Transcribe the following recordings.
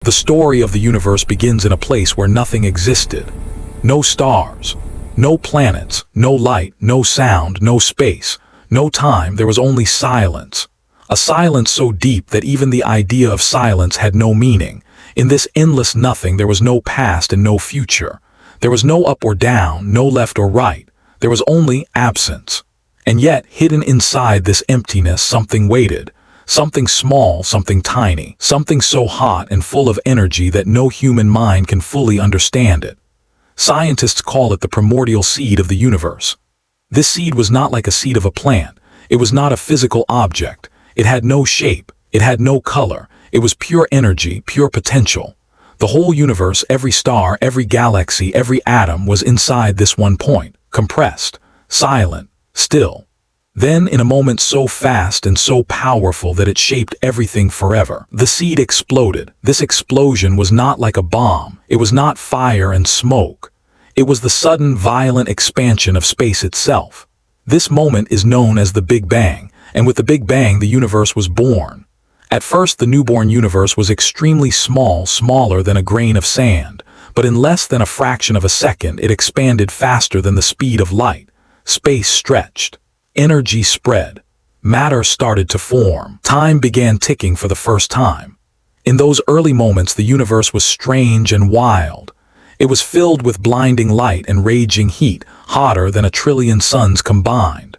The story of the universe begins in a place where nothing existed. No stars, no planets, no light, no sound, no space, no time. There was only silence. A silence so deep that even the idea of silence had no meaning. In this endless nothing there was no past and no future. There was no up or down, no left or right. There was only absence. And yet, hidden inside this emptiness, something waited. Something small, something tiny, something so hot and full of energy that no human mind can fully understand it. Scientists call it the primordial seed of the universe. This seed was not like a seed of a plant. It was not a physical object. It had no shape. It had no color. It was pure energy, pure potential. The whole universe, every star, every galaxy, every atom was inside this one point, compressed, silent, still. Then, in a moment so fast and so powerful that it shaped everything forever, the seed exploded. This explosion was not like a bomb. It was not fire and smoke. It was the sudden, violent expansion of space itself. This moment is known as the Big Bang, and with the Big Bang the universe was born. At first the newborn universe was extremely small, smaller than a grain of sand, but in less than a fraction of a second it expanded faster than the speed of light. Space stretched. Energy spread. Matter started to form. Time began ticking for the first time. In those early moments the universe was strange and wild. It was filled with blinding light and raging heat, hotter than 1,000,000,000,000 suns combined.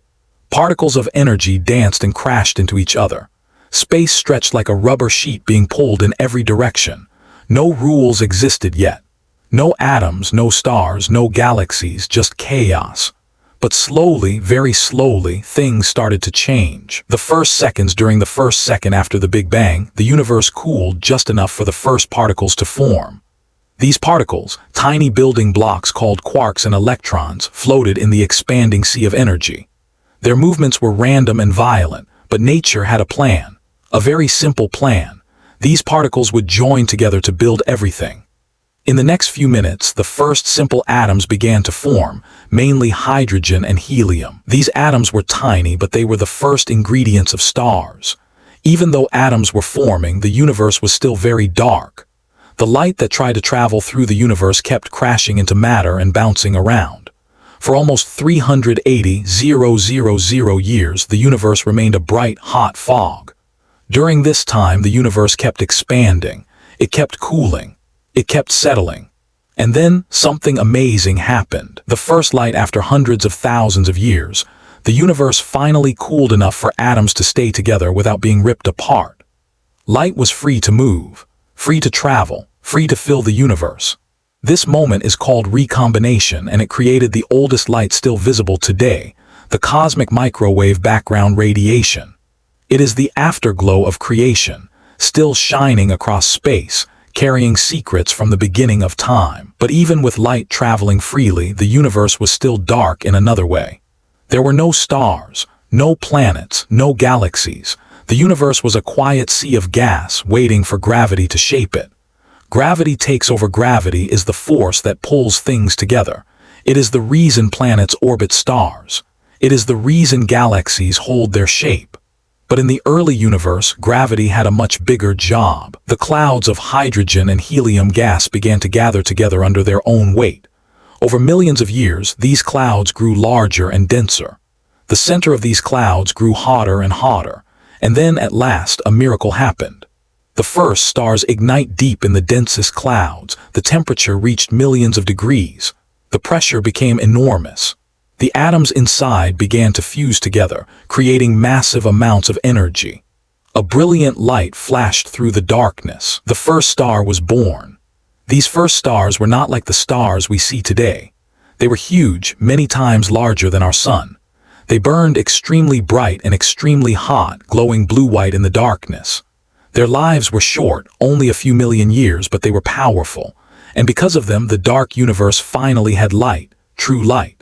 Particles of energy danced and crashed into each other. Space stretched like a rubber sheet being pulled in every direction. No rules existed yet. No atoms, no stars, no galaxies, just chaos. But slowly, very slowly, things started to change. The first seconds during the first second after the Big Bang, the universe cooled just enough for the first particles to form. These particles, tiny building blocks called quarks and electrons, floated in the expanding sea of energy. Their movements were random and violent, but nature had a plan. A very simple plan. These particles would join together to build everything. In the next few minutes, the first simple atoms began to form, mainly hydrogen and helium. These atoms were tiny, but they were the first ingredients of stars. Even though atoms were forming, the universe was still very dark. The light that tried to travel through the universe kept crashing into matter and bouncing around. For almost 380,000 years, the universe remained a bright, hot fog. During this time, the universe kept expanding. It kept cooling. It kept settling. And then something amazing happened. The first light after hundreds of thousands of years, the universe finally cooled enough for atoms to stay together without being ripped apart. Light was free to move, free to travel, free to fill the universe. This moment is called recombination, and it created the oldest light still visible today, the cosmic microwave background radiation. It is the afterglow of creation, still shining across space, carrying secrets from the beginning of time. But even with light traveling freely, the universe was still dark in another way. There were no stars, no planets, no galaxies. The universe was a quiet sea of gas waiting for gravity to shape it. Gravity takes over. Gravity is the force that pulls things together. It is the reason planets orbit stars. It is the reason galaxies hold their shape. But in the early universe, gravity had a much bigger job. The clouds of hydrogen and helium gas began to gather together under their own weight. Over millions of years, these clouds grew larger and denser. The center of these clouds grew hotter and hotter, and then at last a miracle happened. The first stars ignite deep in the densest clouds. The temperature reached millions of degrees. The pressure became enormous. The atoms inside began to fuse together, creating massive amounts of energy. A brilliant light flashed through the darkness. The first star was born. These first stars were not like the stars we see today. They were huge, many times larger than our sun. They burned extremely bright and extremely hot, glowing blue-white in the darkness. Their lives were short, only a few million years, but they were powerful. And because of them, the dark universe finally had light, true light.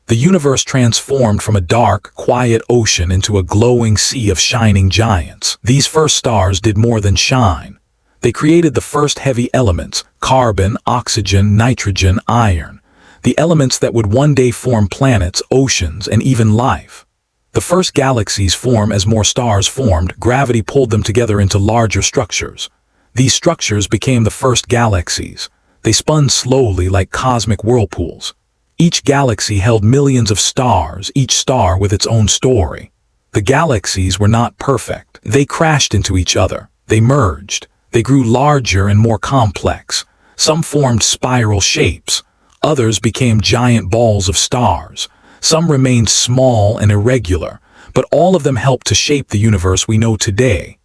The universe transformed from a dark, quiet ocean into a glowing sea of shining giants. These first stars did more than shine. They created the first heavy elements: carbon, oxygen, nitrogen, iron. The elements that would one day form planets, oceans, and even life. The first galaxies formed as more stars formed. Gravity pulled them together into larger structures. These structures became the first galaxies. They spun slowly like cosmic whirlpools. Each galaxy held millions of stars, each star with its own story. The galaxies were not perfect. They crashed into each other. They merged. They grew larger and more complex. Some formed spiral shapes. Others became giant balls of stars. Some remained small and irregular, but all of them helped to shape the universe we know today.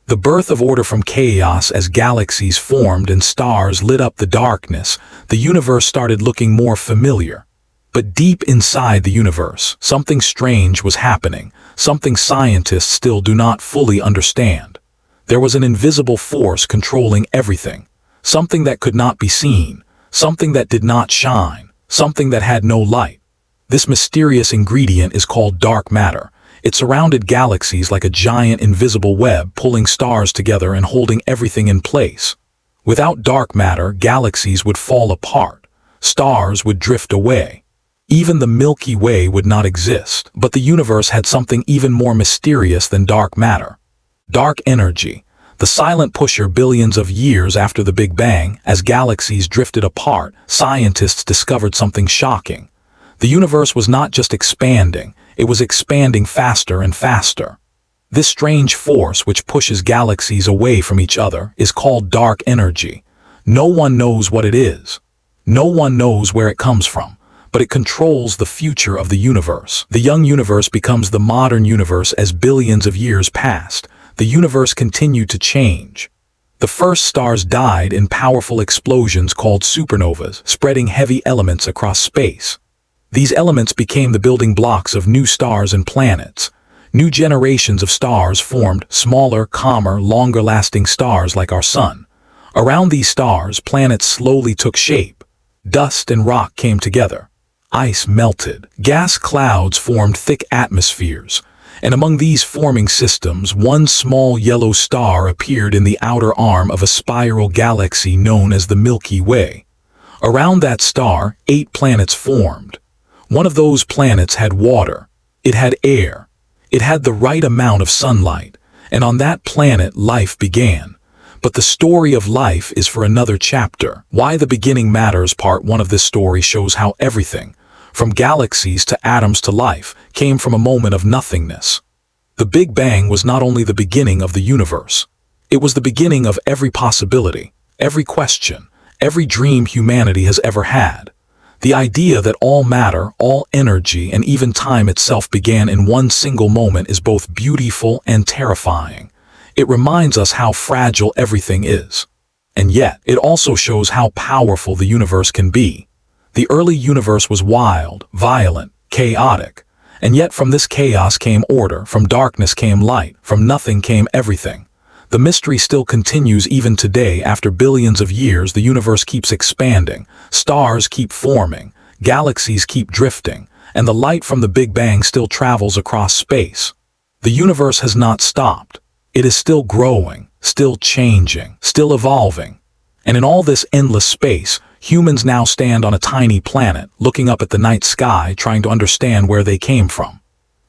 The birth of order from chaos. As galaxies formed and stars lit up the darkness, the universe started looking more familiar. But deep inside the universe, something strange was happening, something scientists still do not fully understand. There was an invisible force controlling everything, something that could not be seen, something that did not shine, something that had no light. This mysterious ingredient is called dark matter. It surrounded galaxies like a giant invisible web, pulling stars together and holding everything in place. Without dark matter, galaxies would fall apart. Stars would drift away. Even the Milky Way would not exist. But the universe had something even more mysterious than dark matter. Dark energy, the silent pusher. Billions of years after the Big Bang, as galaxies drifted apart, scientists discovered something shocking. The universe was not just expanding, it was expanding faster and faster. This strange force which pushes galaxies away from each other is called dark energy. No one knows what it is. No one knows where it comes from, but it controls the future of the universe. The young universe becomes the modern universe. As billions of years passed, the universe continued to change. The first stars died in powerful explosions called supernovas, spreading heavy elements across space. These elements became the building blocks of new stars and planets. New generations of stars formed, smaller, calmer, longer-lasting stars like our sun. Around these stars, planets slowly took shape. Dust and rock came together. Ice melted. Gas clouds formed thick atmospheres. And among these forming systems, one small yellow star appeared in the outer arm of a spiral galaxy known as the Milky Way. Around that star, 8 planets formed. One of those planets had water. It had air. It had the right amount of sunlight. And on that planet, life began. But the story of life is for another chapter. Why the beginning matters. Part 1 of this story shows how everything, from galaxies to atoms to life, came from a moment of nothingness. The Big Bang was not only the beginning of the universe. It was the beginning of every possibility, every question, every dream humanity has ever had. The idea that all matter, all energy, and even time itself began in one single moment is both beautiful and terrifying. It reminds us how fragile everything is. And yet, it also shows how powerful the universe can be. The early universe was wild, violent, chaotic. And yet from this chaos came order, from darkness came light, from nothing came everything. The mystery still continues even today. After billions of years, the universe keeps expanding, stars keep forming, galaxies keep drifting, and the light from the Big Bang still travels across space. The universe has not stopped. It is still growing, still changing, still evolving. And in all this endless space, humans now stand on a tiny planet, looking up at the night sky, trying to understand where they came from.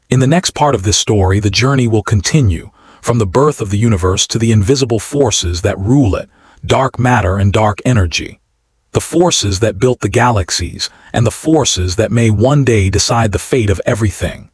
In the next part of this story, the journey will continue, from the birth of the universe to the invisible forces that rule it, dark matter and dark energy. The forces that built the galaxies, and the forces that may one day decide the fate of everything.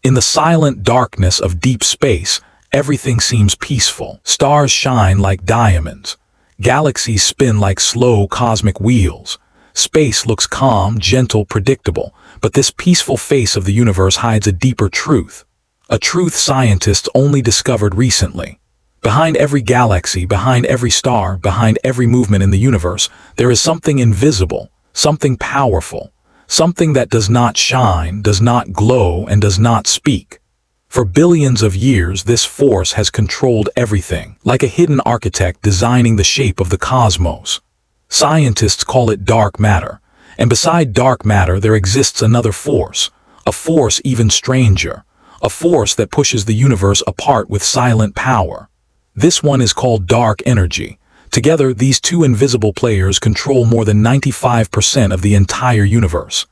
In the silent darkness of deep space, everything seems peaceful. Stars shine like diamonds. Galaxies spin like slow cosmic wheels. Space looks calm, gentle, predictable, but this peaceful face of the universe hides a deeper truth. A truth scientists only discovered recently. Behind every galaxy, behind every star, behind every movement in the universe, there is something invisible, something powerful, something that does not shine, does not glow, and does not speak. For billions of years, this force has controlled everything, like a hidden architect designing the shape of the cosmos. Scientists call it dark matter, and beside dark matter there exists another force, a force even stranger. A force that pushes the universe apart with silent power. This one is called dark energy. Together, these two invisible players control more than 95% of the entire universe.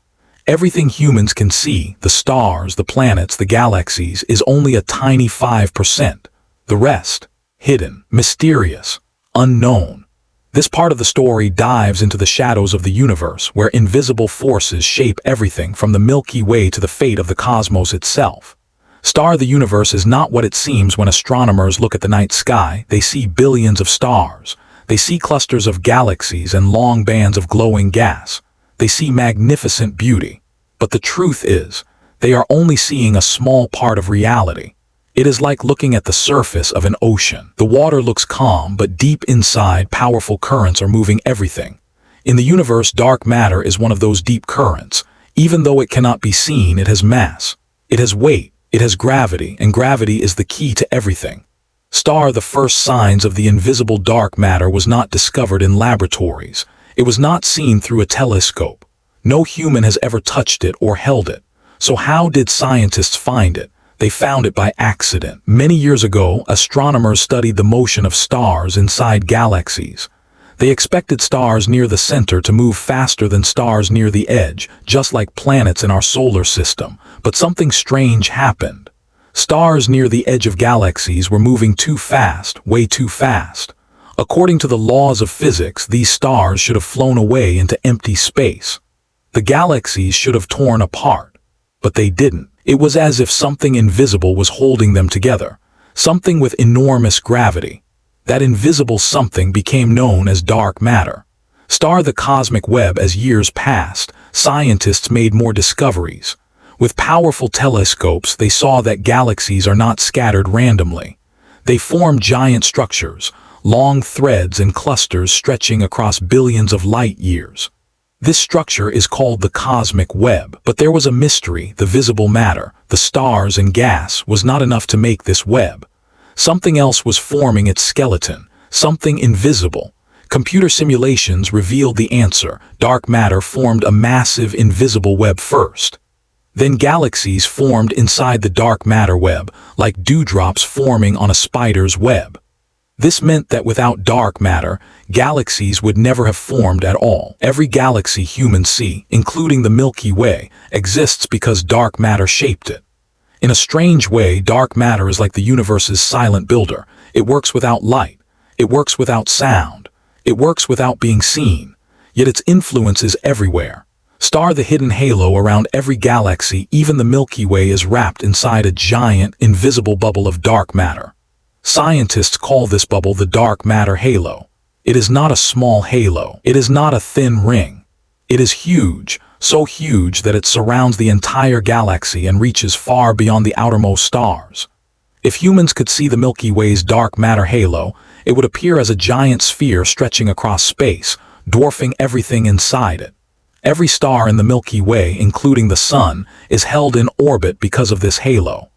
Everything humans can see, the stars, the planets, the galaxies, is only a tiny 5%. The rest, hidden, mysterious, unknown. This part of the story dives into the shadows of the universe, where invisible forces shape everything from the Milky Way to the fate of the cosmos itself. Star the universe is not what it seems when astronomers look at the night sky. They see billions of stars. They see clusters of galaxies and long bands of glowing gas. They see magnificent beauty. But the truth is, they are only seeing a small part of reality. It is like looking at the surface of an ocean. The water looks calm, but deep inside, powerful currents are moving everything. In the universe, dark matter is one of those deep currents. Even though it cannot be seen, it has mass. It has weight. It has gravity, and gravity is the key to everything. The first signs of the invisible dark matter was not discovered in laboratories. It was not seen through a telescope. No human has ever touched it or held it. So how did scientists find it? They found it by accident. Many years ago, astronomers studied the motion of stars inside galaxies. They expected stars near the center to move faster than stars near the edge, just like planets in our solar system. But something strange happened. Stars near the edge of galaxies were moving too fast, way too fast. According to the laws of physics, these stars should have flown away into empty space. The galaxies should have torn apart. But they didn't. It was as if something invisible was holding them together. Something with enormous gravity. That invisible something became known as dark matter. The cosmic web. As years passed, scientists made more discoveries. With powerful telescopes, they saw that galaxies are not scattered randomly. They form giant structures, long threads and clusters stretching across billions of light years. This structure is called the cosmic web. But there was a mystery. The visible matter, the stars and gas, was not enough to make this web. Something else was forming its skeleton, something invisible. Computer simulations revealed the answer. Dark matter formed a massive invisible web first. Then galaxies formed inside the dark matter web, like dewdrops forming on a spider's web. This meant that without dark matter, galaxies would never have formed at all. Every galaxy humans see, including the Milky Way, exists because dark matter shaped it. In a strange way, dark matter is like the universe's silent builder. It works without light. It works without sound. It works without being seen. Yet its influence is everywhere. The hidden halo around every galaxy, even the Milky Way, is wrapped inside a giant, invisible bubble of dark matter. Scientists call this bubble the dark matter halo. It is not a small halo. It is not a thin ring. It is huge, so huge that it surrounds the entire galaxy and reaches far beyond the outermost stars. If humans could see the Milky Way's dark matter halo, it would appear as a giant sphere stretching across space, dwarfing everything inside it. Every star in the Milky Way, including the Sun, is held in orbit because of this halo.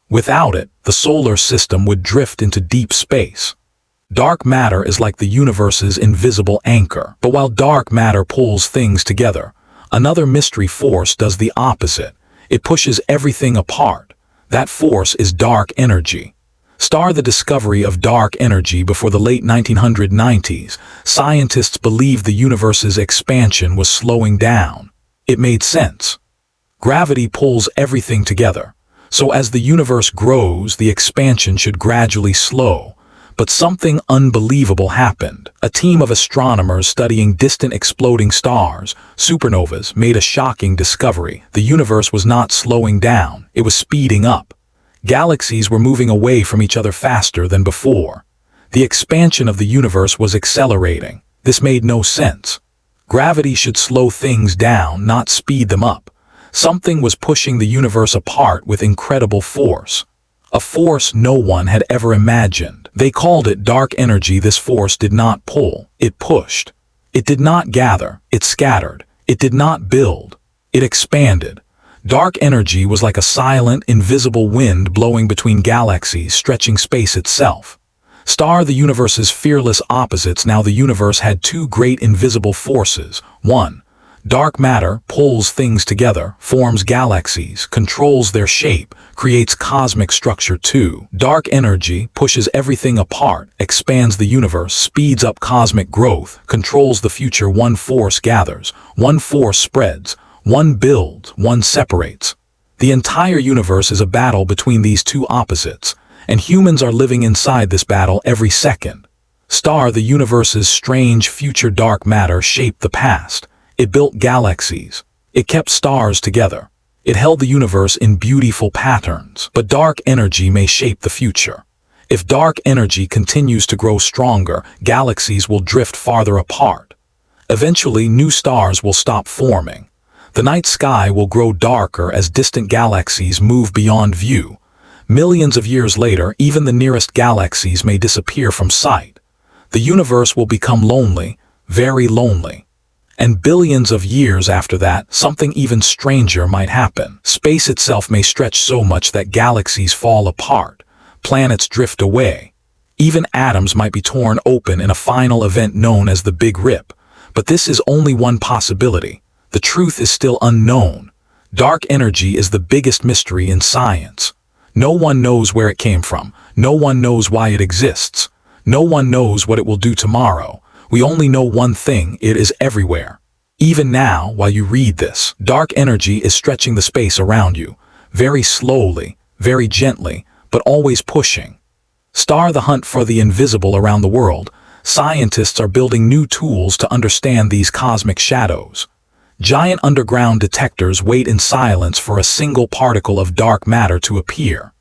Without it, the solar system would drift into deep space. Dark matter is like the universe's invisible anchor. But while dark matter pulls things together, another mystery force does the opposite. It pushes everything apart. That force is dark energy. The discovery of dark energy before the late 1990s, scientists believed the universe's expansion was slowing down. It made sense. Gravity pulls everything together. So as the universe grows, the expansion should gradually slow. But something unbelievable happened. A team of astronomers studying distant exploding stars, supernovas, made a shocking discovery. The universe was not slowing down, it was speeding up. Galaxies were moving away from each other faster than before. The expansion of the universe was accelerating. This made no sense. Gravity should slow things down, not speed them up. Something was pushing the universe apart with incredible force. A force no one had ever imagined. They called it dark energy. This force did not pull, it pushed. It did not gather, it scattered. It did not build, it expanded. Dark energy was like a silent, invisible wind blowing between galaxies, stretching space itself. The universe's fearless opposites. Now the universe had two great invisible forces. 1. Dark matter pulls things together, forms galaxies, controls their shape, creates cosmic structure. 2. Dark energy pushes everything apart, expands the universe, speeds up cosmic growth, controls the future. One force gathers, one force spreads, one builds, one separates. The entire universe is a battle between these two opposites, and humans are living inside this battle every second. Star, the universe's strange future dark matter, shaped the past. It built galaxies. It kept stars together. It held the universe in beautiful patterns. But dark energy may shape the future. If dark energy continues to grow stronger, galaxies will drift farther apart. Eventually, new stars will stop forming. The night sky will grow darker as distant galaxies move beyond view. Millions of years later, even the nearest galaxies may disappear from sight. The universe will become lonely, very lonely. And billions of years after that, something even stranger might happen. Space itself may stretch so much that galaxies fall apart, planets drift away. Even atoms might be torn open in a final event known as the Big Rip. But this is only one possibility. The truth is still unknown. Dark energy is the biggest mystery in science. No one knows where it came from. No one knows why it exists. No one knows what it will do tomorrow. We only know one thing: it is everywhere. Even now, while you read this, dark energy is stretching the space around you, very slowly, very gently, but always pushing. Star, the hunt for the invisible around the world. Scientists are building new tools to understand these cosmic shadows. Giant underground detectors wait in silence for a single particle of dark matter to appear.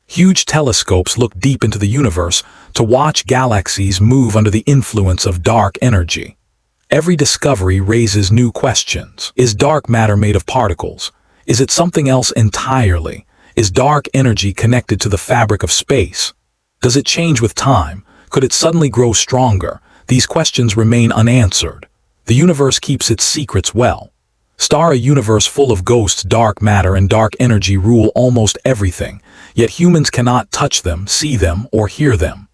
Huge telescopes look deep into the universe to watch galaxies move under the influence of dark energy. Every discovery raises new questions. Is dark matter made of particles? Is it something else entirely? Is dark energy connected to the fabric of space? Does it change with time? Could it suddenly grow stronger? These questions remain unanswered. The universe keeps its secrets well. Star, a universe full of ghosts, dark matter and dark energy rule almost everything, yet humans cannot touch them, see them, or hear them.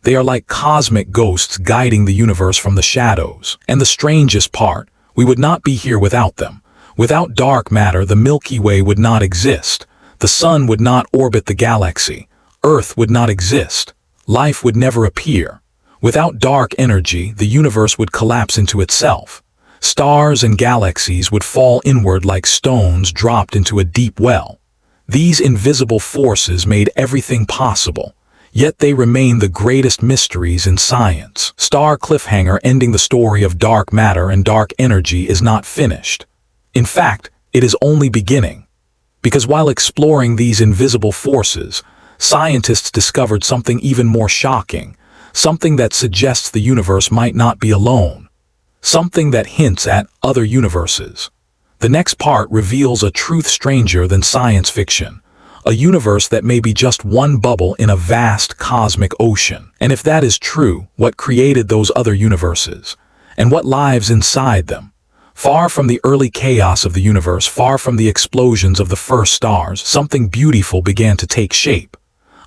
They are like cosmic ghosts guiding the universe from the shadows. And the strangest part, we would not be here without them. Without dark matter, the Milky Way would not exist. The sun would not orbit the galaxy. Earth would not exist. Life would never appear. Without dark energy, the universe would collapse into itself. Stars and galaxies would fall inward like stones dropped into a deep well. These invisible forces made everything possible, yet they remain the greatest mysteries in science. Star, cliffhanger, ending the story of dark matter and dark energy is not finished. In fact, it is only beginning. Because while exploring these invisible forces, scientists discovered something even more shocking, something that suggests the universe might not be alone, something that hints at other universes. The next part reveals a truth stranger than science fiction, a universe that may be just one bubble in a vast cosmic ocean. And if that is true, what created those other universes? And what lives inside them? Far from the early chaos of the universe, far from the explosions of the first stars, something beautiful began to take shape.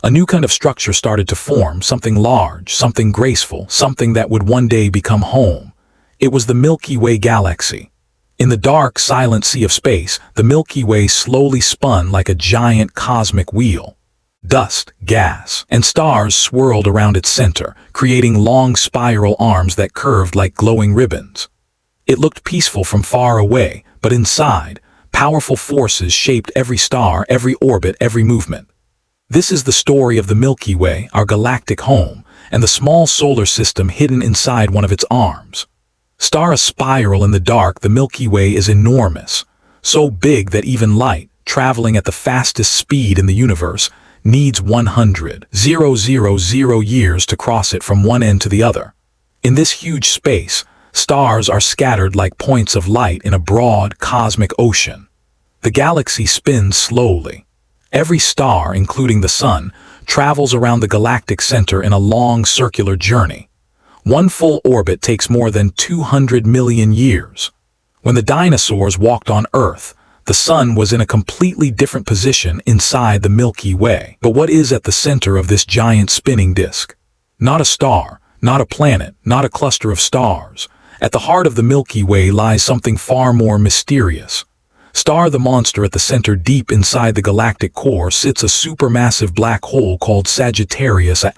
A new kind of structure started to form, something large, something graceful, something that would one day become home. It was the Milky Way galaxy. In the dark, silent sea of space, the Milky Way slowly spun like a giant cosmic wheel. Dust, gas, and stars swirled around its center, creating long spiral arms that curved like glowing ribbons. It looked peaceful from far away, but inside, powerful forces shaped every star, every orbit, every movement. This is the story of the Milky Way, our galactic home, and the small solar system hidden inside one of its arms. Star, a spiral in the dark, the Milky Way is enormous, so big that even light, traveling at the fastest speed in the universe, needs 100,000 years to cross it from one end to the other. In this huge space, stars are scattered like points of light in a broad cosmic ocean. The galaxy spins slowly. Every star, including the sun, travels around the galactic center in a long circular journey. One full orbit takes more than 200 million years. When the dinosaurs walked on Earth, the sun was in a completely different position inside the Milky Way. But what is at the center of this giant spinning disk? Not a star, not a planet, not a cluster of stars. At the heart of the Milky Way lies something far more mysterious. Star, the monster at the center, deep inside the galactic core, sits a supermassive black hole called Sagittarius A**.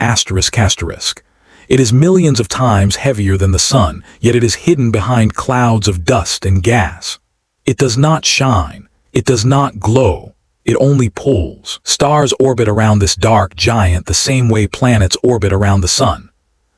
It is millions of times heavier than the sun, yet it is hidden behind clouds of dust and gas. It does not shine. It does not glow. It only pulls. Stars orbit around this dark giant the same way planets orbit around the sun.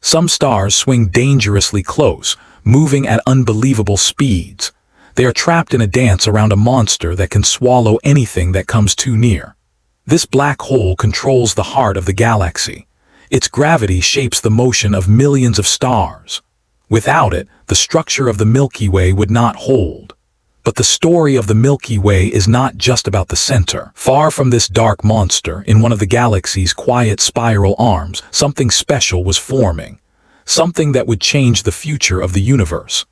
Some stars swing dangerously close, moving at unbelievable speeds. They are trapped in a dance around a monster that can swallow anything that comes too near. This black hole controls the heart of the galaxy. Its gravity shapes the motion of millions of stars. Without it, the structure of the Milky Way would not hold. But the story of the Milky Way is not just about the center. Far from this dark monster, in one of the galaxy's quiet spiral arms, something special was forming. Something that would change the future of the universe.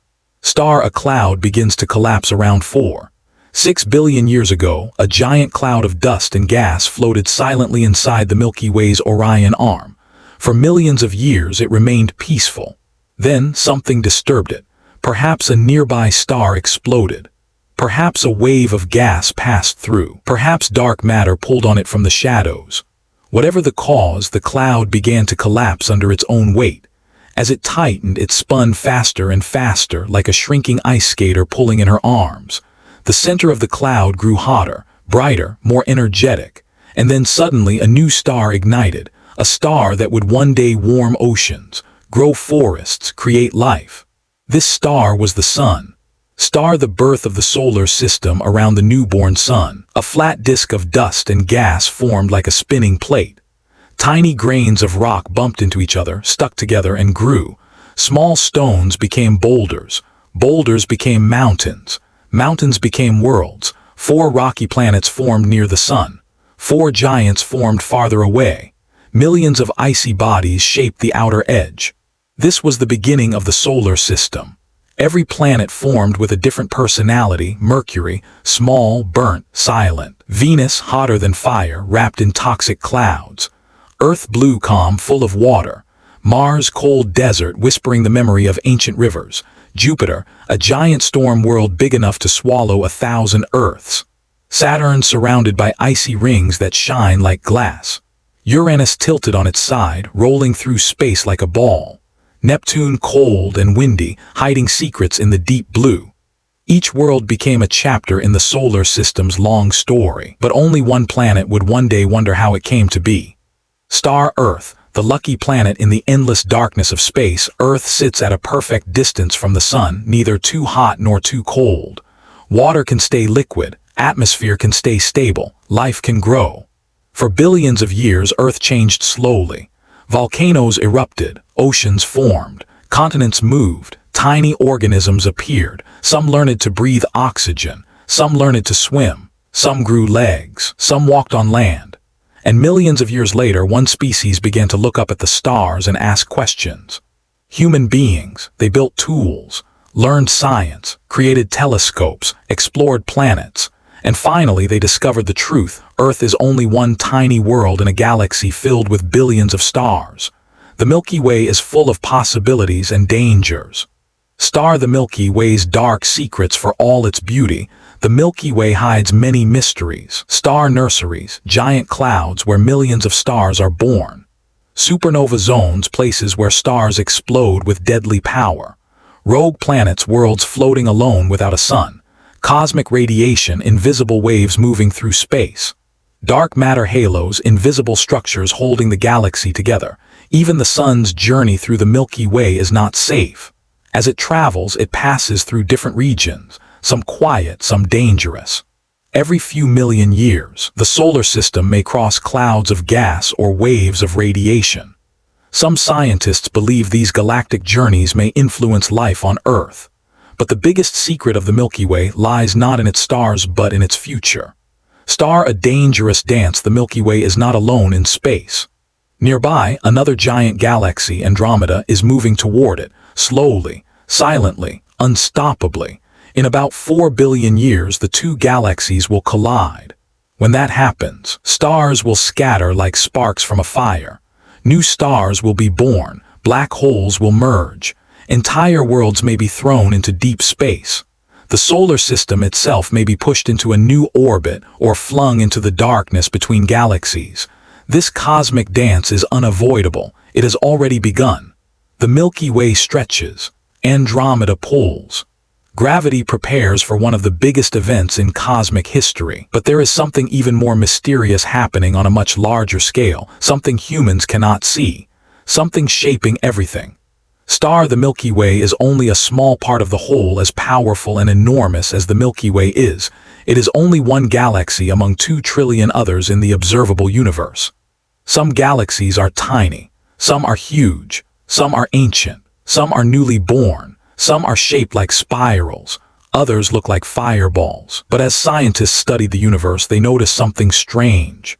A cloud begins to collapse around 4.6 billion years ago. A giant cloud of dust and gas floated silently inside the Milky Way's Orion arm. For millions of years it remained peaceful. Then something disturbed it. Perhaps a nearby star exploded. Perhaps a wave of gas passed through. Perhaps dark matter pulled on it from the shadows. Whatever the cause, the cloud began to collapse under its own weight. As it tightened, it spun faster and faster, like a shrinking ice skater pulling in her arms. The center of the cloud grew hotter, brighter, more energetic. And then suddenly a new star ignited, a star that would one day warm oceans, grow forests, create life. This star was the Sun. The birth of the solar system around the newborn sun. A flat disk of dust and gas formed like a spinning plate. Tiny grains of rock bumped into each other, stuck together, and grew. Small stones became boulders. Boulders became mountains. Mountains became worlds. 4 rocky planets formed near the sun. 4 giants formed farther away. Millions of icy bodies shaped the outer edge. This was the beginning of the solar system. Every planet formed with a different personality. Mercury, small, burnt, silent. Venus, hotter than fire, wrapped in toxic clouds. Earth, blue, calm, full of water. Mars, cold desert, whispering the memory of ancient rivers. Jupiter, a giant storm world big enough to swallow 1,000 Earths. Saturn, surrounded by icy rings that shine like glass. Uranus, tilted on its side, rolling through space like a ball. Neptune, cold and windy, hiding secrets in the deep blue. Each world became a chapter in the solar system's long story, but only one planet would one day wonder how it came to be. Star Earth, the lucky planet in the endless darkness of space. Earth sits at a perfect distance from the sun, neither too hot nor too cold. Water can stay liquid, atmosphere can stay stable, life can grow. For billions of years, Earth changed slowly. Volcanoes erupted, oceans formed, continents moved, tiny organisms appeared. Some learned to breathe oxygen, some learned to swim, some grew legs, some walked on land. And millions of years later, one species began to look up at the stars and ask questions. Human beings, they built tools, learned science, created telescopes, explored planets. And finally, they discovered the truth. Earth is only one tiny world in a galaxy filled with billions of stars. The Milky Way is full of possibilities and dangers. The Milky Way's dark secrets. For all its beauty, the Milky Way hides many mysteries. Star nurseries, giant clouds where millions of stars are born. Supernova zones, places where stars explode with deadly power. Rogue planets, worlds floating alone without a sun. Cosmic radiation, invisible waves moving through space. Dark matter halos, invisible structures holding the galaxy together. Even the sun's journey through the Milky Way is not safe. As it travels, it passes through different regions, some quiet, some dangerous. Every few million years, the solar system may cross clouds of gas or waves of radiation. Some scientists believe these galactic journeys may influence life on Earth. But the biggest secret of the Milky Way lies not in its stars but in its future. A dangerous dance. The Milky Way is not alone in space. Nearby, another giant galaxy, Andromeda, is moving toward it, slowly, silently, unstoppably. In about 4 billion years, the two galaxies will collide. When that happens, stars will scatter like sparks from a fire. New stars will be born, black holes will merge. Entire worlds may be thrown into deep space. The solar system itself may be pushed into a new orbit or flung into the darkness between galaxies. This cosmic dance is unavoidable. It has already begun. The Milky Way stretches. Andromeda pulls. Gravity prepares for one of the biggest events in cosmic history. But there is something even more mysterious happening on a much larger scale, something humans cannot see. something shaping everything. Star: the Milky Way is only a small part of the whole. As powerful and enormous as the Milky Way is, it is only one galaxy among 2 trillion others in the observable universe. Some galaxies are tiny, some are huge, some are ancient, some are newly born, some are shaped like spirals, others look like fireballs. But as scientists study the universe, they notice something strange.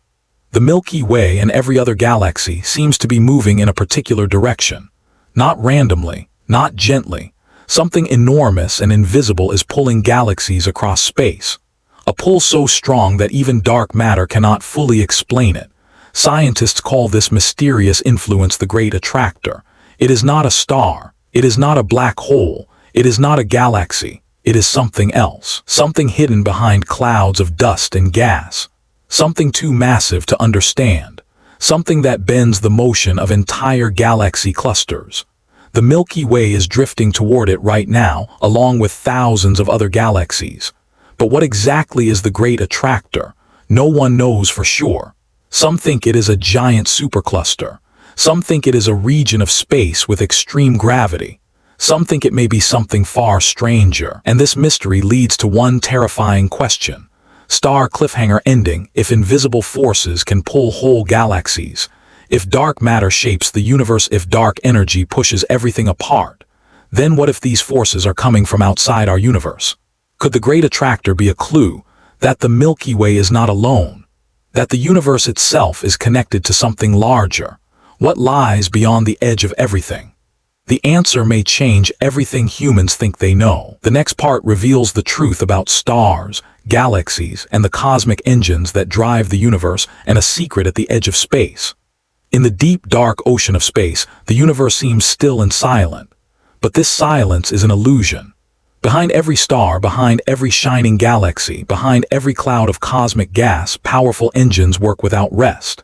The Milky Way and every other galaxy seems to be moving in a particular direction. Not randomly, not gently. Something enormous and invisible is pulling galaxies across space. A pull so strong that even dark matter cannot fully explain it. Scientists call this mysterious influence the Great Attractor. It is not a star. It is not a black hole. It is not a galaxy. It is something else. Something hidden behind clouds of dust and gas. Something too massive to understand. Something that bends the motion of entire galaxy clusters. The Milky Way is drifting toward it right now, along with thousands of other galaxies. But what exactly is the Great Attractor? No one knows for sure. Some think it is a giant supercluster. Some think it is a region of space with extreme gravity. Some think it may be something far stranger. And this mystery leads to one terrifying question. Star cliffhanger ending: if invisible forces can pull whole galaxies, if dark matter shapes the universe, if dark energy pushes everything apart, then what if these forces are coming from outside our universe? Could the Great Attractor be a clue that the Milky Way is not alone, that the universe itself is connected to something larger? What lies beyond the edge of everything? The answer may change everything humans think they know. The next part reveals the truth about stars, galaxies, and the cosmic engines that drive the universe, and a secret at the edge of space. In the deep, dark ocean of space, the universe seems still and silent. But this silence is an illusion. Behind every star, behind every shining galaxy, behind every cloud of cosmic gas, powerful engines work without rest.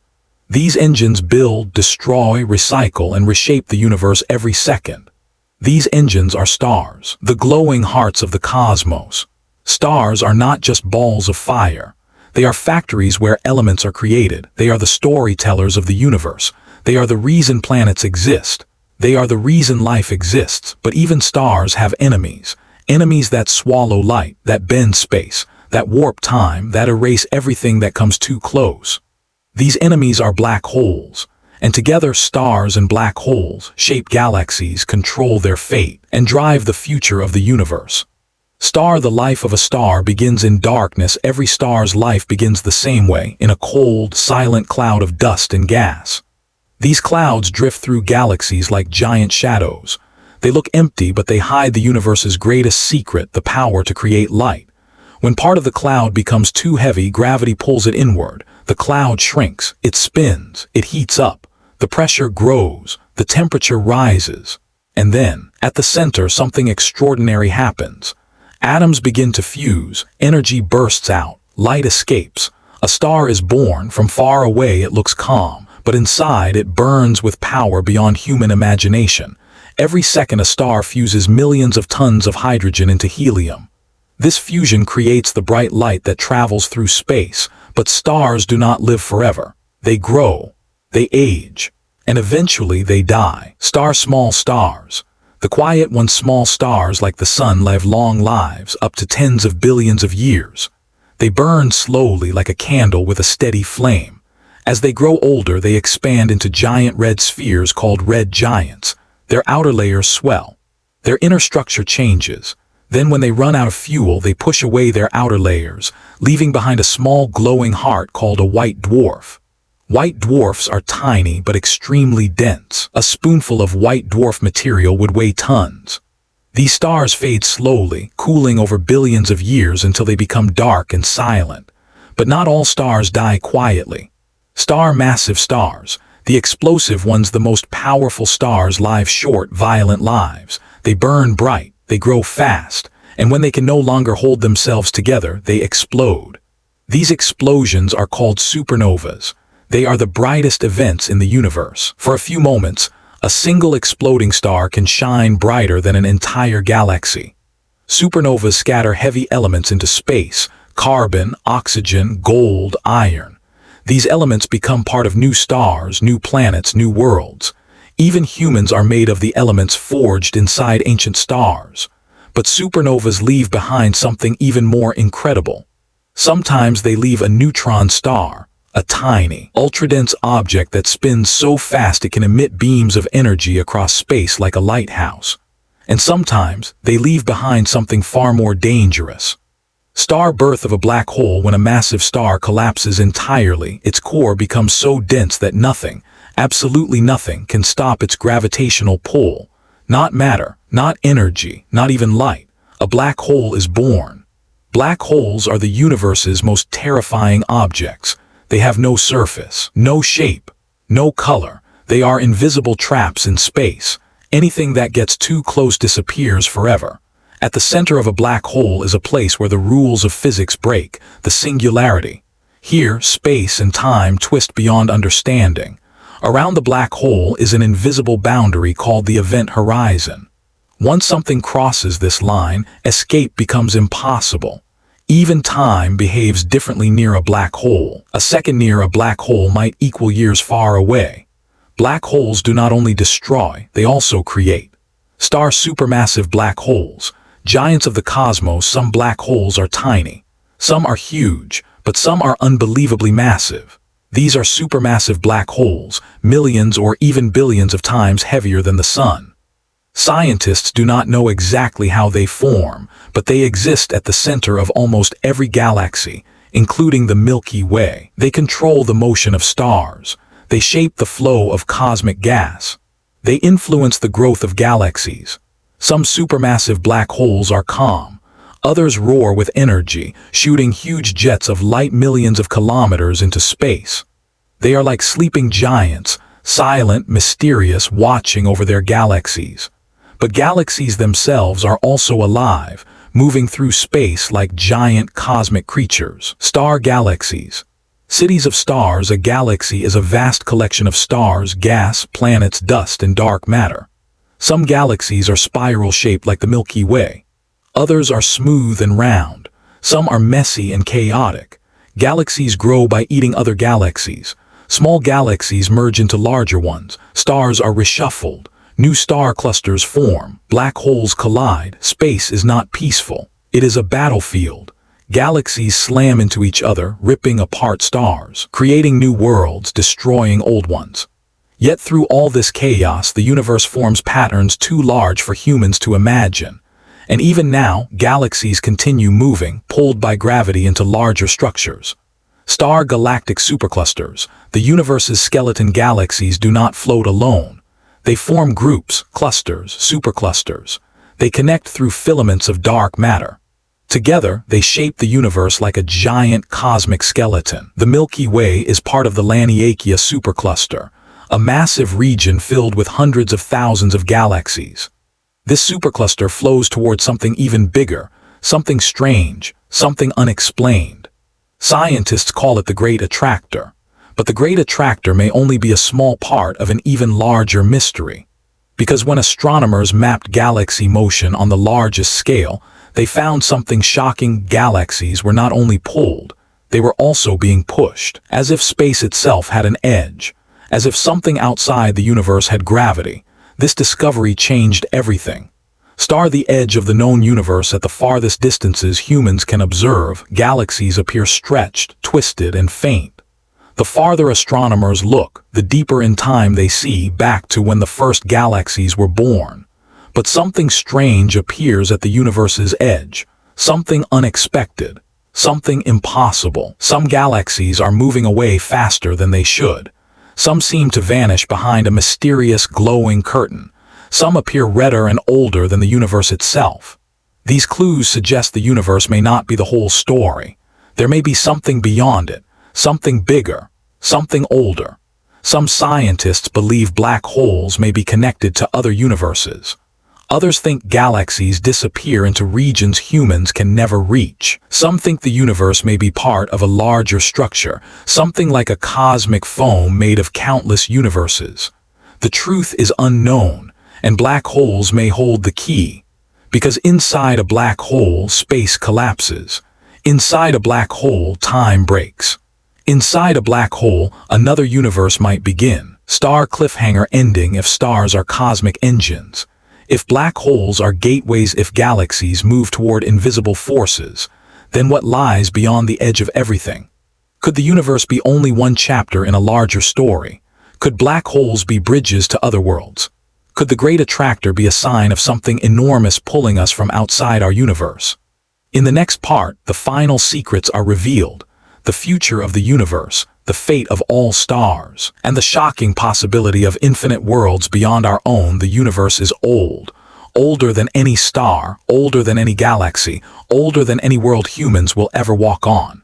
These engines build, destroy, recycle, and reshape the universe every second. These engines are stars, the glowing hearts of the cosmos. Stars are not just balls of fire. They are factories where elements are created. They are the storytellers of the universe. They are the reason planets exist. They are the reason life exists. But even stars have enemies. Enemies that swallow light, that bend space, that warp time, that erase everything that comes too close. These enemies are black holes, and together stars and black holes shape galaxies, control their fate, and drive the future of the universe. Star: the life of a star begins in darkness. Every star's life begins the same way, in a cold, silent cloud of dust and gas. These clouds drift through galaxies like giant shadows. They look empty, but they hide the universe's greatest secret, the power to create light. When part of the cloud becomes too heavy, gravity pulls it inward. The cloud shrinks, it spins, it heats up. The pressure grows, the temperature rises. And then, at the center, something extraordinary happens. Atoms begin to fuse, energy bursts out, light escapes. A star is born. From far away it looks calm, but inside it burns with power beyond human imagination. Every second a star fuses millions of tons of hydrogen into helium. This fusion creates the bright light that travels through space, but stars do not live forever. They grow, they age, and eventually they die. Small stars. The quiet ones, small stars like the sun, live long lives, up to tens of billions of years. They burn slowly like a candle with a steady flame. As they grow older, they expand into giant red spheres called red giants. Their outer layers swell. Their inner structure changes. Then when they run out of fuel, they push away their outer layers, leaving behind a small glowing heart called a white dwarf. White dwarfs are tiny but extremely dense. A spoonful of white dwarf material would weigh tons. These stars fade slowly, cooling over billions of years until they become dark and silent. But not all stars die quietly. Massive stars, the explosive ones, the most powerful stars, live short, violent lives. They burn bright. They grow fast, and when they can no longer hold themselves together, they explode. These explosions are called supernovas. They are the brightest events in the universe. For a few moments, a single exploding star can shine brighter than an entire galaxy. Supernovas scatter heavy elements into space: carbon, oxygen, gold, iron. These elements become part of new stars, new planets, new worlds. Even humans are made of the elements forged inside ancient stars. But supernovas leave behind something even more incredible. Sometimes they leave a neutron star, a tiny, ultra-dense object that spins so fast it can emit beams of energy across space like a lighthouse. And sometimes they leave behind something far more dangerous. Star birth of a black hole. When a massive star collapses entirely, its core becomes so dense that nothing, absolutely nothing, can stop its gravitational pull. Not matter, not energy, not even light. A black hole is born. Black holes are the universe's most terrifying objects. They have no surface, no shape, no color. They are invisible traps in space. Anything that gets too close disappears forever. At the center of a black hole is a place where the rules of physics break, the singularity. Here, space and time twist beyond understanding. Around the black hole is an invisible boundary called the event horizon. Once something crosses this line, escape becomes impossible. Even time behaves differently near a black hole. A second near a black hole might equal years far away. Black holes do not only destroy, they also create. Star supermassive black holes, giants of the cosmos. Some black holes are tiny. Some are huge, but some are unbelievably massive. These are supermassive black holes, millions or even billions of times heavier than the sun. Scientists do not know exactly how they form, but they exist at the center of almost every galaxy, including the Milky Way. They control the motion of stars. They shape the flow of cosmic gas. They influence the growth of galaxies. Some supermassive black holes are calm. Others roar with energy, shooting huge jets of light millions of kilometers into space. They are like sleeping giants, silent, mysterious, watching over their galaxies. But galaxies themselves are also alive, moving through space like giant cosmic creatures. Star galaxies. Cities of stars. A galaxy is a vast collection of stars, gas, planets, dust, and dark matter. Some galaxies are spiral-shaped like the Milky Way. Others are smooth and round. Some are messy and chaotic. Galaxies grow by eating other galaxies. Small galaxies merge into larger ones. Stars are reshuffled. New star clusters form. Black holes collide. Space is not peaceful. It is a battlefield. Galaxies slam into each other, ripping apart stars, creating new worlds, destroying old ones. Yet through all this chaos, the universe forms patterns too large for humans to imagine. And even now, galaxies continue moving, pulled by gravity into larger structures. Star galactic superclusters. The universe's skeleton galaxies do not float alone. They form groups, clusters, superclusters. They connect through filaments of dark matter. Together, they shape the universe like a giant cosmic skeleton. The Milky Way is part of the Laniakea supercluster, a massive region filled with hundreds of thousands of galaxies. This supercluster flows towards something even bigger, something strange, something unexplained. Scientists call it the Great Attractor, but the Great Attractor may only be a small part of an even larger mystery. Because when astronomers mapped galaxy motion on the largest scale, they found something shocking. Galaxies were not only pulled, they were also being pushed, as if space itself had an edge, as if something outside the universe had gravity. This discovery changed everything. Star the edge of the known universe. At the farthest distances humans can observe, galaxies appear stretched, twisted, and faint. The farther astronomers look, the deeper in time they see, back to when the first galaxies were born. But something strange appears at the universe's edge, something unexpected, something impossible. Some galaxies are moving away faster than they should. Some seem to vanish behind a mysterious glowing curtain. Some appear redder and older than the universe itself. These clues suggest the universe may not be the whole story. There may be something beyond it, something bigger, something older. Some scientists believe black holes may be connected to other universes. Others think galaxies disappear into regions humans can never reach. Some think the universe may be part of a larger structure, something like a cosmic foam made of countless universes. The truth is unknown, and black holes may hold the key. Because inside a black hole, space collapses. Inside a black hole, time breaks. Inside a black hole, another universe might begin. Star cliffhanger ending if stars are cosmic engines. If black holes are gateways, if galaxies move toward invisible forces, then what lies beyond the edge of everything? Could the universe be only one chapter in a larger story? Could black holes be bridges to other worlds? Could the great attractor be a sign of something enormous pulling us from outside our universe? In the next part, the final secrets are revealed, the future of the universe, the fate of all stars, and the shocking possibility of infinite worlds beyond our own. The universe is old, older than any star, older than any galaxy, older than any world humans will ever walk on.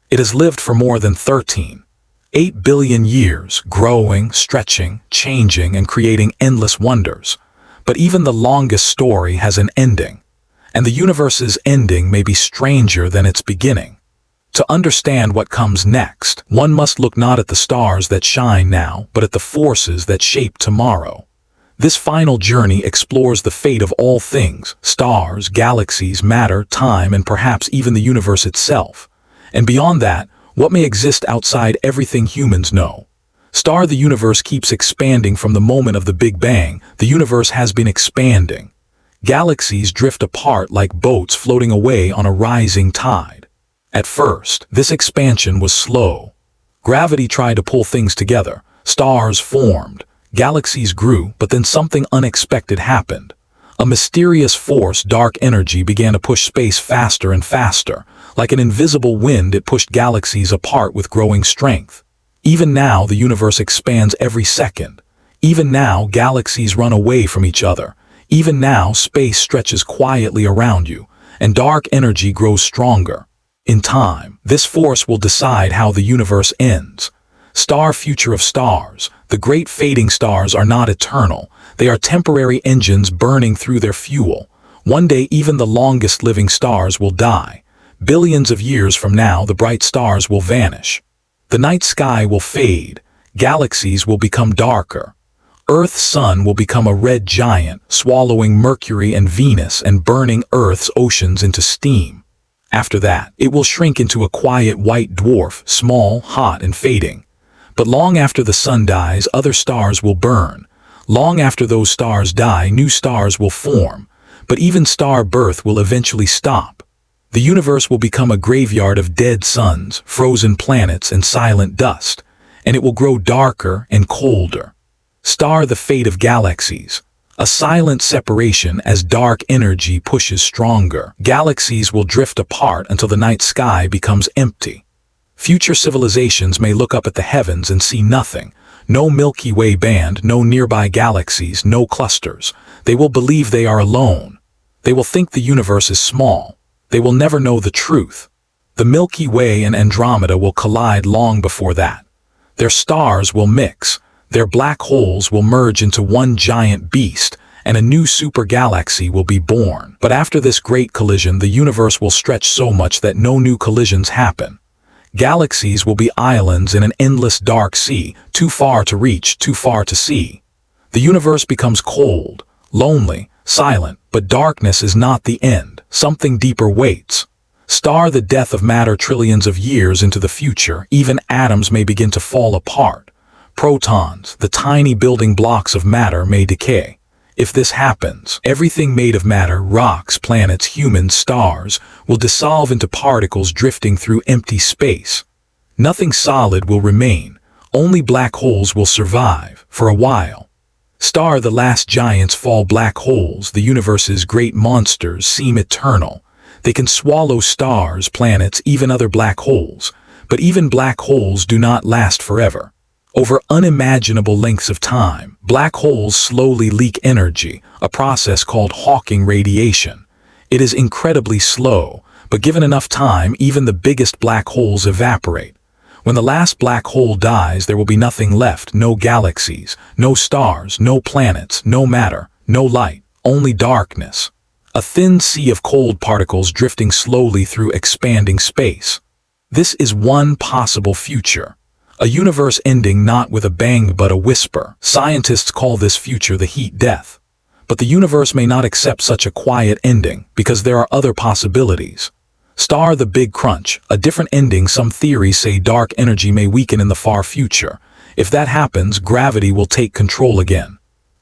It has lived for more than 13.8 billion years, growing, stretching, changing, and creating endless wonders. But even the longest story has an ending, and the universe's ending may be stranger than its beginning. To understand what comes next, one must look not at the stars that shine now, but at the forces that shape tomorrow. This final journey explores the fate of all things: stars, galaxies, matter, time, and perhaps even the universe itself. And beyond that, what may exist outside everything humans know. The universe keeps expanding from the moment of the Big Bang. The universe has been expanding. Galaxies drift apart like boats floating away on a rising tide. At first, this expansion was slow. Gravity tried to pull things together. Stars formed. Galaxies grew, but then something unexpected happened. A mysterious force, dark energy, began to push space faster and faster. Like an invisible wind, it pushed galaxies apart with growing strength. Even now, the universe expands every second. Even now, galaxies run away from each other. Even now, space stretches quietly around you, and dark energy grows stronger. In time, this force will decide how the universe ends. Future of stars. The great fading stars are not eternal. They are temporary engines burning through their fuel. One day, even the longest living stars will die. Billions of years from now, the bright stars will vanish. The night sky will fade. Galaxies will become darker. Earth's sun will become a red giant, swallowing Mercury and Venus and burning Earth's oceans into steam. After that, it will shrink into a quiet white dwarf, small, hot, and fading. But long after the sun dies, other stars will burn. Long after those stars die, new stars will form. But even star birth will eventually stop. The universe will become a graveyard of dead suns, frozen planets, and silent dust. And it will grow darker and colder. The fate of galaxies. A silent separation as dark energy pushes stronger. Galaxies will drift apart until the night sky becomes empty. Future civilizations may look up at the heavens and see nothing. No Milky Way band, no nearby galaxies, no clusters. They will believe they are alone. They will think the universe is small. They will never know the truth. The Milky Way and Andromeda will collide long before that. Their stars will mix. Their black holes will merge into one giant beast, and a new supergalaxy will be born. But after this great collision, the universe will stretch so much that no new collisions happen. Galaxies will be islands in an endless dark sea, too far to reach, too far to see. The universe becomes cold, lonely, silent, but darkness is not the end. Something deeper waits. The death of matter. Trillions of years into the future, even atoms may begin to fall apart. Protons, the tiny building blocks of matter, may decay. If this happens, everything made of matter, rocks, planets, humans, stars, will dissolve into particles drifting through empty space. Nothing solid will remain. Only black holes will survive, for a while. The last giants fall. Black holes, the universe's great monsters, seem eternal. They can swallow stars, planets, even other black holes. But even black holes do not last forever. Over unimaginable lengths of time, black holes slowly leak energy, a process called Hawking radiation. It is incredibly slow, but given enough time, even the biggest black holes evaporate. When the last black hole dies, there will be nothing left: no galaxies, no stars, no planets, no matter, no light, only darkness. A thin sea of cold particles drifting slowly through expanding space. This is one possible future. A universe ending not with a bang but a whisper. Scientists call this future the heat death. But the universe may not accept such a quiet ending, because there are other possibilities. The Big Crunch, a different ending. Some theories say dark energy may weaken in the far future. If that happens, gravity will take control again.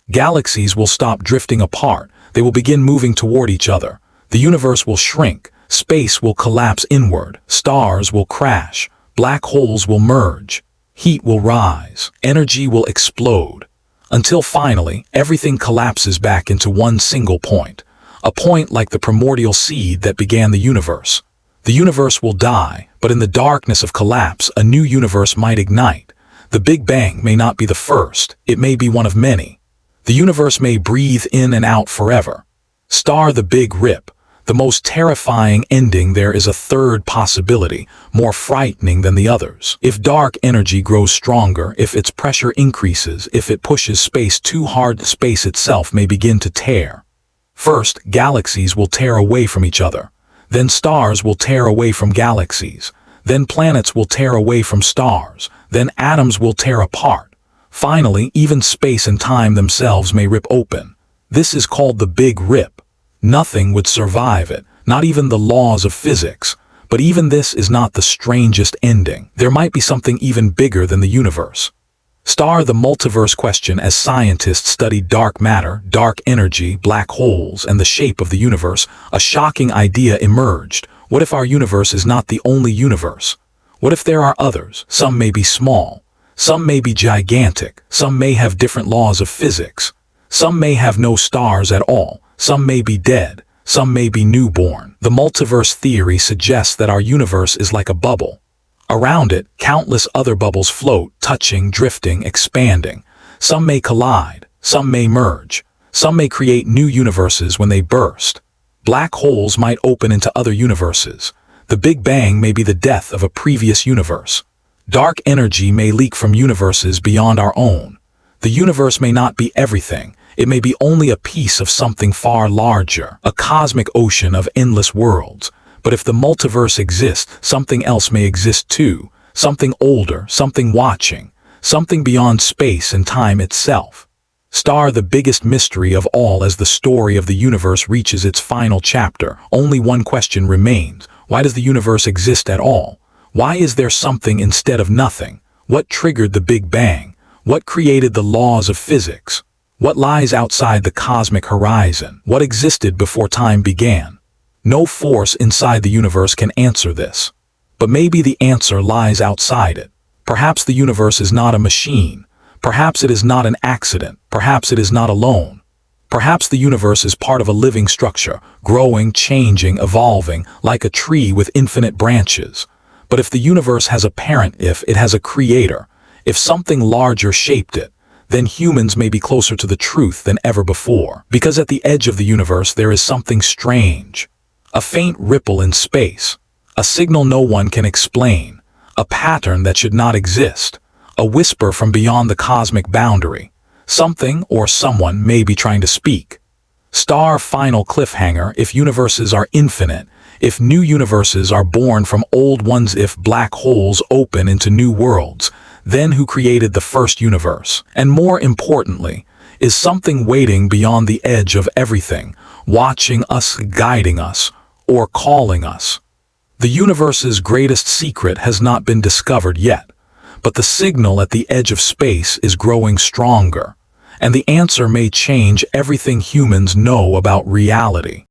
Galaxies will stop drifting apart, they will begin moving toward each other. The universe will shrink, space will collapse inward, stars will crash, black holes will merge, heat will rise, energy will explode, until finally everything collapses back into one single point, a point like the primordial seed that began the universe. The universe will die, but in the darkness of collapse, a new universe might ignite. The Big Bang may not be the first, it may be one of many. The universe may breathe in and out forever. Star the Big Rip. The most terrifying ending. There is a third possibility, more frightening than the others. If dark energy grows stronger, if its pressure increases, if it pushes space too hard, space itself may begin to tear. First, galaxies will tear away from each other. Then stars will tear away from galaxies. Then planets will tear away from stars. Then atoms will tear apart. Finally, even space and time themselves may rip open. This is called the Big Rip. Nothing would survive it, not even the laws of physics. But even this is not the strangest ending. There might be something even bigger than the universe. Star the multiverse question. As scientists studied dark matter, dark energy, black holes, and the shape of the universe, a shocking idea emerged. What if our universe is not the only universe? What if there are others? Some may be small. Some may be gigantic. Some may have different laws of physics. Some may have no stars at all. Some may be dead. Some may be newborn. The multiverse theory suggests that our universe is like a bubble. Around it, countless other bubbles float, touching, drifting, expanding. Some may collide. Some may merge. Some may create new universes when they burst. Black holes might open into other universes. The Big Bang may be the death of a previous universe. Dark energy may leak from universes beyond our own. The universe may not be everything. It may be only a piece of something far larger, a cosmic ocean of endless worlds. But if the multiverse exists, something else may exist too. Something older, something watching, something beyond space and time itself. Star the biggest mystery of all. As the story of the universe reaches its final chapter, only one question remains. Why does the universe exist at all? Why is there something instead of nothing? What triggered the Big Bang? What created the laws of physics? What lies outside the cosmic horizon? What existed before time began? No force inside the universe can answer this. But maybe the answer lies outside it. Perhaps the universe is not a machine. Perhaps it is not an accident. Perhaps it is not alone. Perhaps the universe is part of a living structure, growing, changing, evolving, like a tree with infinite branches. But if the universe has a parent, if it has a creator, if something larger shaped it, then humans may be closer to the truth than ever before. Because at the edge of the universe there is something strange. A faint ripple in space. A signal no one can explain. A pattern that should not exist. A whisper from beyond the cosmic boundary. Something or someone may be trying to speak. Star final cliffhanger. If universes are infinite, if new universes are born from old ones, if black holes open into new worlds, then who created the first universe? And more importantly, is something waiting beyond the edge of everything, watching us, guiding us, or calling us? The universe's greatest secret has not been discovered yet, but the signal at the edge of space is growing stronger, and the answer may change everything humans know about reality.